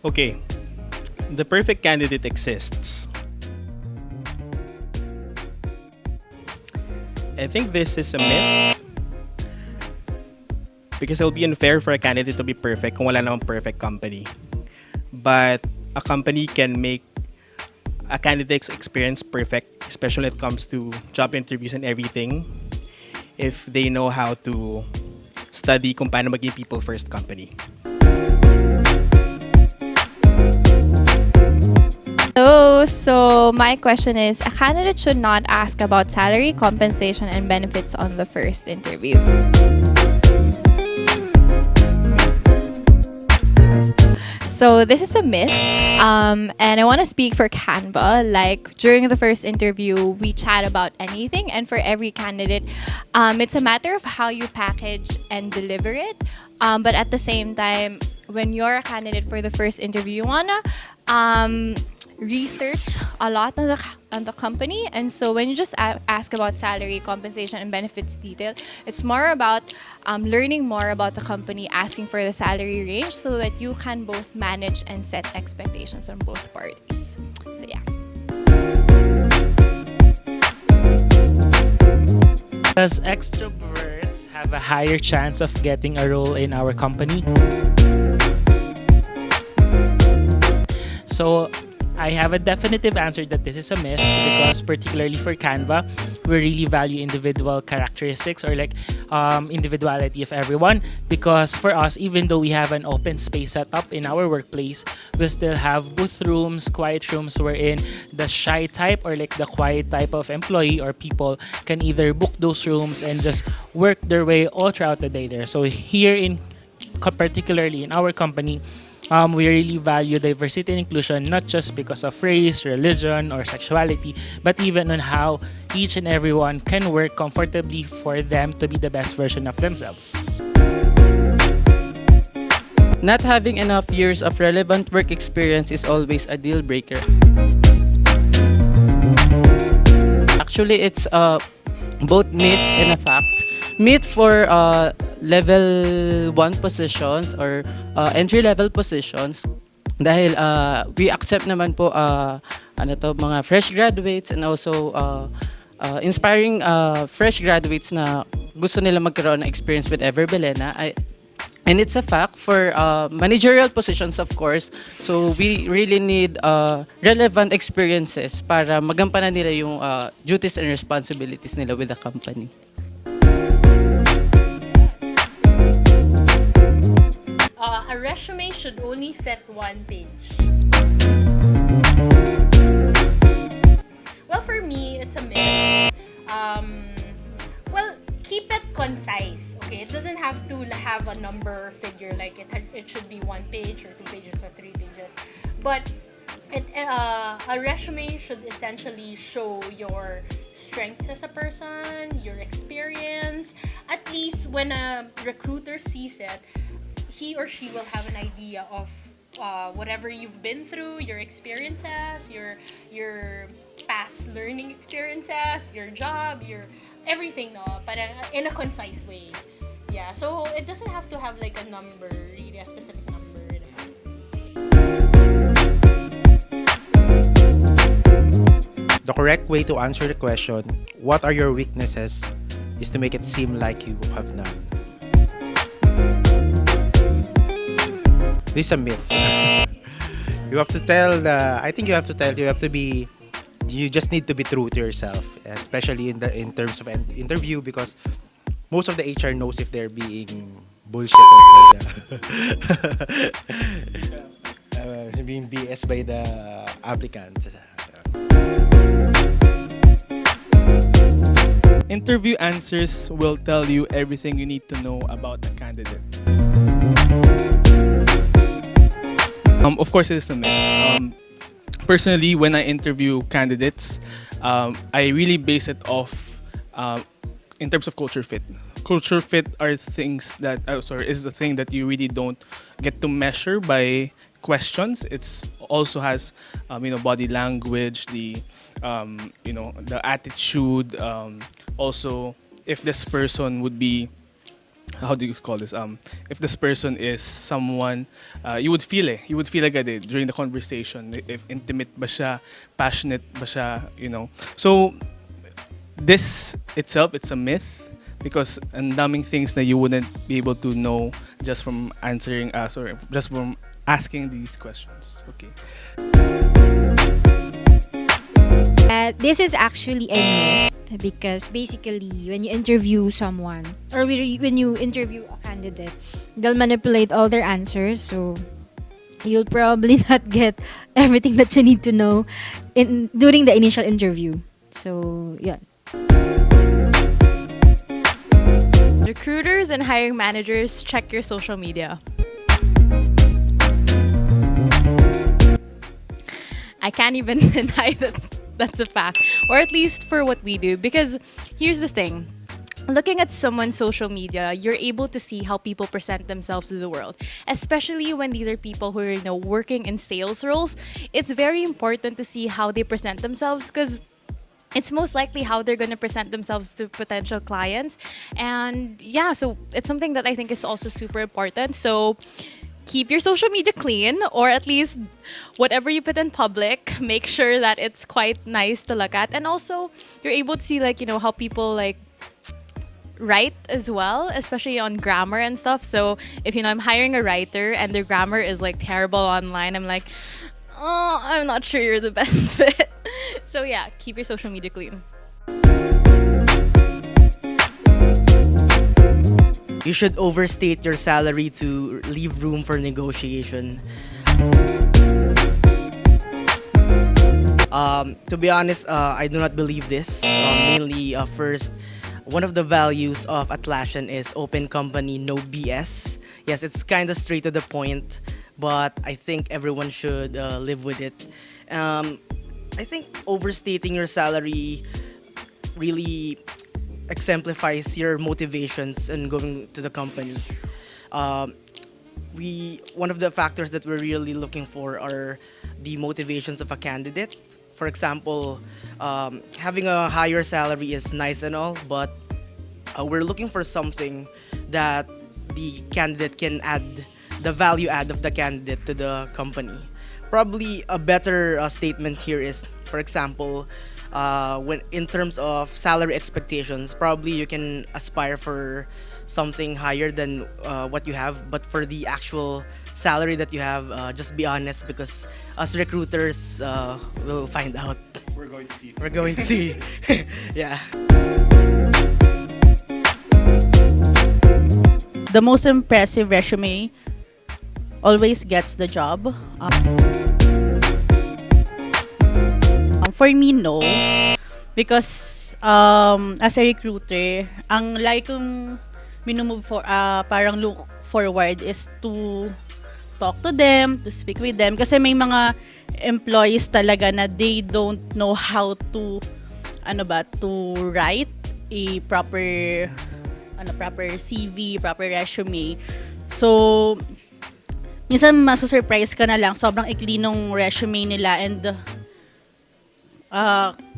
Okay, the perfect candidate exists. I think this is a myth because it'll be unfair for a candidate to be perfect kung wala namang perfect company. But a company can make a candidate's experience perfect, especially when it comes to job interviews and everything, if they know how to study kung paano maging people first company. Hello, so my question is, a candidate should not ask about salary, compensation, and benefits on the first interview. So this is a myth, and I want to speak for Canva. Like during the first interview, we chat about anything, and for every candidate, it's a matter of how you package and deliver it. But at the same time, when you're a candidate for the first interview, you wanna research a lot on the company, and so when you just ask about salary, compensation, and benefits detail, it's more about learning more about the company, asking for the salary range so that you can both manage and set expectations on both parties. So yeah. Does extroverts have a higher chance of getting a role in our company? So I have a definitive answer that this is a myth because particularly for Canva, we really value individual characteristics or like individuality of everyone, because for us, even though we have an open space setup in our workplace, we still have booth rooms, quiet rooms wherein the shy type or like the quiet type of employee or people can either book those rooms and just work their way all throughout the day there. So here particularly in our company, we really value diversity and inclusion, not just because of race, religion, or sexuality, but even on how each and everyone can work comfortably for them to be the best version of themselves. Not having enough years of relevant work experience is always a deal breaker. Actually, it's both myth and a fact. Myth for level 1 positions or entry-level positions dahil we accept naman po mga fresh graduates and also inspiring fresh graduates na gusto nila magkaroon ng experience with Everbelena. And it's a fact for managerial positions, of course. So we really need relevant experiences para magampanan nila yung duties and responsibilities nila with the company. A resume should only fit one page. Well, for me, it's a myth. Well, keep it concise. Okay, it doesn't have to have a number or figure. Like it should be 1 page or 2 pages or 3 pages. But a resume should essentially show your strengths as a person, your experience. At least when a recruiter sees it, he or she will have an idea of whatever you've been through, your experiences, your past learning experiences, your job, your everything, no? But in a concise way. Yeah, so it doesn't have to have like a number, really a specific number. The correct way to answer the question, what are your weaknesses, is to make it seem like you have none. This is a myth. You have to tell, you just need to be true to yourself, especially in terms of an interview, because most of the HR knows if they're being bullshitted by being BS by the applicant. Interview answers will tell you everything you need to know about the candidate. Of course, it is a myth. Personally, when I interview candidates, I really base it off in terms of culture fit. Culture fit are things that is the thing that you really don't get to measure by questions. It's also has body language, the attitude. Also, if this person would be how do you call this? If this person is someone, you would feel it. You would feel agad during the conversation. If intimate ba siya, passionate ba siya, you know. So, this itself, it's a myth because ang daming things that you wouldn't be able to know just from answering us or just from asking these questions. Okay. This is actually a myth because basically when you interview someone or when you interview a candidate, they'll manipulate all their answers, so you'll probably not get everything that you need to know during the initial interview. So yeah. Recruiters and hiring managers check your social media. I can't even deny that that's a fact, or at least for what we do, because here's the thing. Looking at someone's social media, you're able to see how people present themselves to the world, especially when these are people who are, you know, working in sales roles. It's very important to see how they present themselves because it's most likely how they're going to present themselves to potential clients. And yeah, so it's something that I think is also super important. So keep your social media clean, or at least whatever you put in public, make sure that it's quite nice to look at. And also, you're able to see, like, you know, how people like write as well, especially on grammar and stuff. So if, you know, I'm hiring a writer and their grammar is like terrible online, I'm like, oh, I'm not sure you're the best fit. So yeah, keep your social media clean. You should overstate your salary to leave room for negotiation. To be honest, I do not believe this. Mainly, first, one of the values of Atlassian is open company, no BS. Yes, it's kind of straight to the point, but I think everyone should live with it. I think overstating your salary really exemplifies your motivations in going to the company. One of the factors that we're really looking for are the motivations of a candidate. For example, having a higher salary is nice and all, but we're looking for something that the candidate can add, the value add of the candidate to the company. Probably a better statement here is, for example, when in terms of salary expectations, probably you can aspire for something higher than what you have, but for the actual salary that you have, just be honest, because us recruiters will find out. We're going to see. We're going to see. Yeah. The most impressive resume always gets the job. For me, no. Because as a recruiter, ang like kong minumove for, parang look forward is to talk to them, to speak with them. Kasi may mga employees talaga na they don't know how to, to write a proper CV, proper resume. So, minsan masu-surprise ka na lang, sobrang ikli nung resume nila, and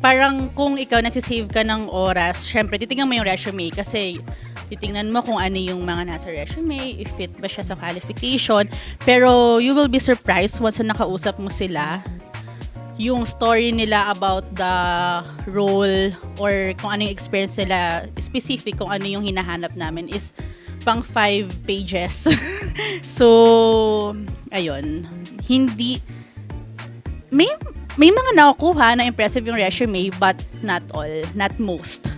parang kung ikaw nagsisave ka ng oras, syempre titingnan mo yung resume kasi titingnan mo kung ano yung mga nasa resume, if fit ba siya sa qualification. Pero you will be surprised once na nakausap mo sila, yung story nila about the role or kung ano yung experience nila, specific kung ano yung hinahanap namin is pang 5 pages. So, ayun. Hindi, may mga nakukuha na impressive yung resume, but not all, not most.